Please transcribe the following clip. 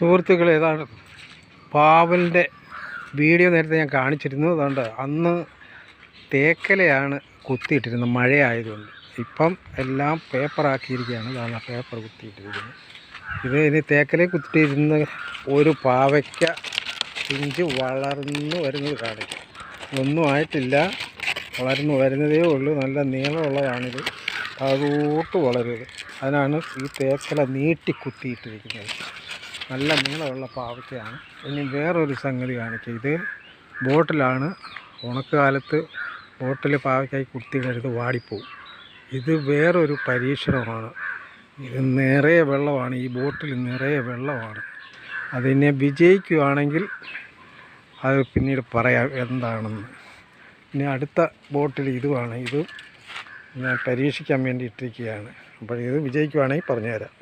സുഹൃത്തുക്കളെ, ഏതാണ് പാവലിൻ്റെ വീഡിയോ നേരത്തെ ഞാൻ കാണിച്ചിരുന്നു. അതുകൊണ്ട് അന്ന് തേക്കലയാണ് കുത്തിയിട്ടിരുന്നത്, മഴയായതുകൊണ്ട്. ഇപ്പം എല്ലാം പേപ്പറാക്കിയിരിക്കുകയാണ്. അതാണ് പേപ്പർ കുത്തിയിട്ടിരിക്കുന്നത്. ഇനി തേക്കലയിൽ കുത്തിയിരുന്ന ഒരു പാവയ്ക്ക പിഞ്ച് വളർന്നു വരുന്നത് കാണിക്കും. ഒന്നും ആയിട്ടില്ല, വളർന്നു വരുന്നതേ ഉള്ളൂ. നല്ല നീളമുള്ളതാണിത്, താഴോട്ട് വളരുന്നത്. അതിനാണ് ഈ തേക്കല നീട്ടി കുത്തിയിട്ടിരിക്കുന്നത്. നല്ല നീളമുള്ള പാവയ്ക്കയാണ്. ഇനി വേറൊരു സംഗതി കാണിക്കുക. ഇത് ബോട്ടിലാണ്. ഉണക്കുകാലത്ത് ബോട്ടിൽ പാവയ്ക്കായി കുത്തിയിടരുത്, വാടിപ്പോവും. ഇത് വേറൊരു പരീക്ഷണമാണ്. ഇത് നിറയെ വെള്ളമാണ്, ഈ ബോട്ടിൽ നിറയെ വെള്ളമാണ്. അതിനെ വിജയിക്കുകയാണെങ്കിൽ അത് പിന്നീട് പറയാം എന്താണെന്ന്. ഇനി അടുത്ത ബോട്ടിൽ ഇതുമാണ്. ഇത് ഞാൻ പരീക്ഷിക്കാൻ വേണ്ടി ഇട്ടിരിക്കുകയാണ്. അപ്പോൾ ഇത് വിജയിക്കുകയാണെങ്കിൽ പറഞ്ഞുതരാം.